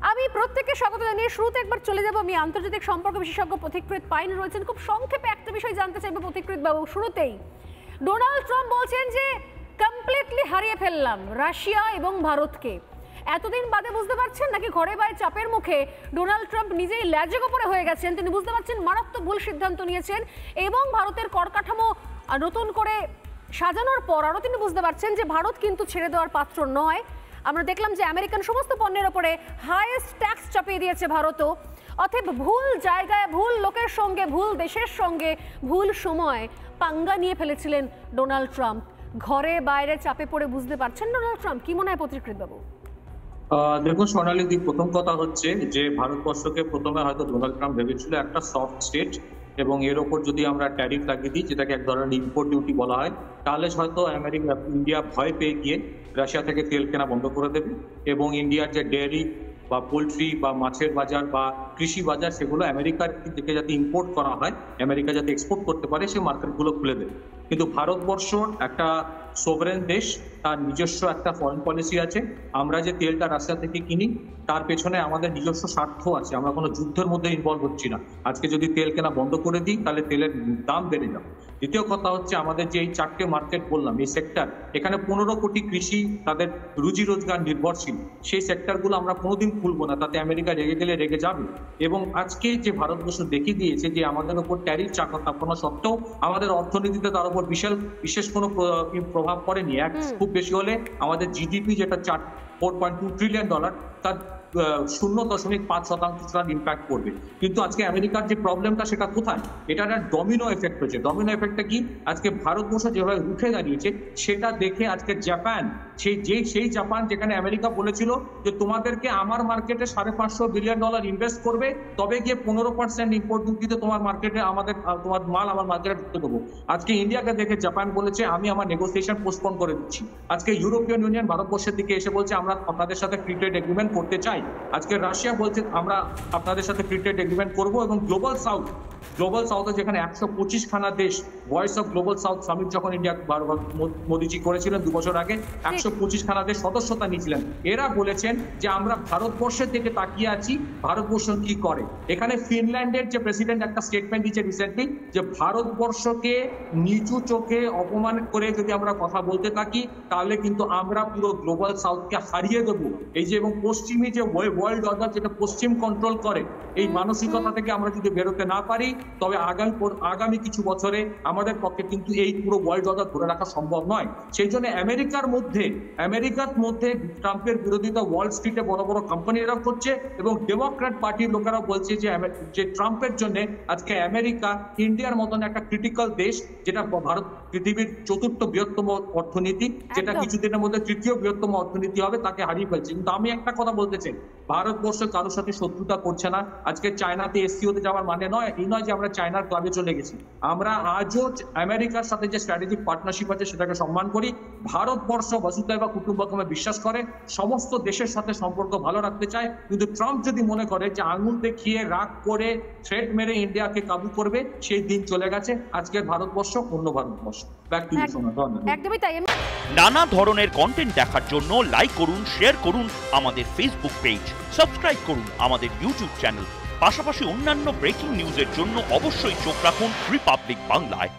আমি প্রত্যেককে স্বাগত জানিয়ে শুরুতে একবার চলে যাব আমি আন্তর্জাতিক সম্পর্ক বিশেষজ্ঞ পথিকৃৎ পাইন রয়েছেন। খুব সংক্ষেপে একটা বিষয় জানতে চাইবো পথিকৃৎ বাবু। শুরুতেই ডোনাল্ড ট্রাম্প বলছেন যে কমপ্লিটলি হারিয়ে ফেললাম রাশিয়া এবং ভারতকে। এতদিন বাদে বুঝতে পারছেন নাকি ঘরে বাইরে চাপের মুখে ডোনাল্ড ট্রাম্প নিজেই ল্যাজে গোপরে হয়ে গেছেন? তিনি বুঝতে পারছেন মারাত্মক ভুল সিদ্ধান্ত নিয়েছেন এবং ভারতের কর কাঠামো নতুন করে সাজানোর পর আরও তিনি বুঝতে পারছেন যে ভারত কিন্তু ছেড়ে দেওয়ার পাত্র নয়। আমরা দেখলাম যে আমেরিকান সমস্ত পণ্যের ওপরে হাইয়েস্ট ট্যাক্স চাপিয়ে দিয়েছে ভারতও। অতএব ভুল জায়গায় ভুল লোকের সঙ্গে ভুল দেশের সঙ্গে ভুল সময় পাঙ্গা নিয়ে ফেলেছিলেন ডোনাল্ড ট্রাম্প। ঘরে বাইরে চাপে পড়ে বুঝতে পারছেন ডোনাল্ড ট্রাম্প? কি মনে হয় পথিকৃৎ বাবু? দেখুন সোনালী দি, প্রথম কথা হচ্ছে যে ভারতবর্ষকে প্রথমে হয়তো ডোনাল্ড ট্রাম্প ভেবেছিল একটা সফট স্টেট এবং এর ওপর যদি আমরা ট্যারিফ লাগিয়ে দিই, যেটাকে এক ধরনের ইম্পোর্ট ডিউটি বলা হয়, তাহলে হয়তো ইন্ডিয়া ভয় পেয়ে গিয়ে রাশিয়া থেকে তেল কেনা বন্ধ করে দেবে এবং ইন্ডিয়ার যে ডেয়ারি বা পোলট্রি বা মাছের বাজার বা কৃষি বাজার, সেগুলো আমেরিকার থেকে যাতে ইম্পোর্ট করা হয়, আমেরিকা যাতে এক্সপোর্ট করতে পারে, সেই মার্কেটগুলো খুলে দেবে। কিন্তু ভারতবর্ষ একটা সোভারেন দেশ, তার নিজস্ব একটা ফরেন পলিসি আছে। আমরা যে তেলটা রাশিয়া থেকে কিনি তার পেছনে আমাদের নিজস্ব স্বার্থ আছে। আমরা কোনো যুদ্ধের মধ্যে ইনভলভ হচ্ছি না। আজকে যদি তেল কেনা বন্ধ করে দিই তাহলে তেলের দাম বেড়ে যাবে। দ্বিতীয় কথা হচ্ছে আমাদের যে এই 4টে মার্কেট বললাম, এই সেক্টর, এখানে 15 কোটি কৃষি তাদের রুজি রোজগার নির্ভরশীল। সেই সেক্টরগুলো আমরা কোনোদিন খুলবো না, তাতে আমেরিকা রেগে গেলে রেগে যাবে। এবং আজকে যে ভারতবর্ষ দেখিয়ে দিয়েছে যে আমাদের ওপর ট্যারিফ চাপানো সত্ত্বেও আমাদের অর্থনীতিতে তার উপর বিশেষ কোনো প্রভাব পড়েনি। খুব বেশি হলে আমাদের জিডিপি যেটা $4.2 ট্রিলিয়ন, তার 0.5% ইম্প্যাক্ট করবে। কিন্তু আজকে আমেরিকার যে প্রবলেমটা সেটা কোথায়? এটা একটা ডমিনো এফেক্ট হচ্ছে। ডমিনো এফেক্টটা কি? আজকে ভারতবর্ষ যেভাবে উঠে দাঁড়িয়েছে সেটা দেখে আজকে জাপান, সেই জাপান যেখানে আমেরিকা বলেছিল যে তোমাদেরকে আমার মার্কেটে $550 বিলিয়ন ইনভেস্ট করবে, তবে গিয়ে 15% ইম্পোর্ট ডিউটিতে তোমার মার্কেটে তোমার মাল আমার মার্কেটে ঢুকতে দেবো। আজকে ইন্ডিয়াকে দেখে জাপান বলেছে আমি আমার নেগোসিয়েশন পোস্টপোন করে দিচ্ছি। আজকে ইউরোপিয়ান ইউনিয়ন ভারতবর্ষের দিকে এসে বলছে আমরা আপনাদের সাথে ফ্রি ট্রেড এগ্রিমেন্ট করতে চাই। আজকে রাশিয়া বলছে আমরা আপনাদের সাথে ফ্রি ট্রেড এগ্রিমেন্ট করবো। এবং গ্লোবাল সাউথে যেখানে 125 খানা দেশ, voice of global south summit যখন ইন্ডিয়া মোদিজি করেছিলেন 2 বছর আগে, 125 খানা দেশ সদস্যতা নিয়েছিলেন। এরা বলেছেন যে আমরা ভারতবর্ষের দিকে তাকিয়ে আছি, ভারতবর্ষ কি করে। এখানে ফিনল্যান্ডের যে প্রেসিডেন্ট একটা স্টেটমেন্ট দিয়েছে রিসেন্টলি যে ভারতবর্ষকে নিচু চোখে অপমান করে যদি আমরা কথা বলতে থাকি তাহলে কিন্তু আমরা পুরো গ্লোবাল সাউথকে হারিয়ে দেবো। এই যে এবং পশ্চিমী যে ওয়ার্ল্ড অর্ডার, যেটা পশ্চিম কন্ট্রোল করে, এই মানসিকতা থেকে আমরা যদি বেরোতে না পারি তবে আগামী কিছু বছরে আমাদের পক্ষে কিন্তু এই পুরো ওয়ার্ল্ড অর্ডার ধরে রাখা সম্ভব নয়। সেই জন্য আমেরিকার মধ্যে ট্রাম্পের বিরোধিতা ওয়াল স্ট্রিটে বড় বড় কোম্পানিরা করছে এবং ডেমোক্র্যাট পার্টির লোকেরা বলছে যে ট্রাম্পের জন্য আজকে আমেরিকা ইন্ডিয়ার মতন একটা ক্রিটিক্যাল দেশ, যেটা ভারত পৃথিবীর 4র্থ বৃহত্তম অর্থনীতি, যেটা কিছুদিনের মধ্যে 3য় বৃহত্তম অর্থনীতি হবে, তাকে হারিয়ে ফেলছে। কিন্তু আমি একটা কথা বলতে চাই, ভারতবর্ষ কারোর সাথে শত্রুতা করছে না। আজকে চায়নাতে এসসিওতে যাওয়ার মানে এই নয় যে আমরা চায়নার ক্লাবে চলে গেছি। আমরা আজও আমেরিকার সাথে যে স্ট্র্যাটেজিক পার্টনারশিপ আছে সেটাকে সম্মান করি। ভারতবর্ষ বসুধৈব কুটুম্বকমে বিশ্বাস করে, সমস্ত দেশের সাথে সম্পর্ক ভালো রাখতে চায়। কিন্তু ট্রাম্প যদি মনে করে যে আঙুল দেখিয়ে রাগ করে থ্রেট মেরে ইন্ডিয়াকে কাবু করবে, সেই দিন চলে গেছে। আজকের ভারতবর্ষ অন্য ভারতবর্ষ। একদমই তাই। নানা ধরনের কন্টেন্ট দেখার জন্য লাইক করুন, শেয়ার করুন আমাদের ফেসবুক পেজ, সাবস্ক্রাইব করুন আমাদের ইউটিউব চ্যানেল। পাশাপাশি অন্যান্য ব্রেকিং নিউজের জন্য অবশ্যই চোখ রাখুন রিপাবলিক বাংলায়।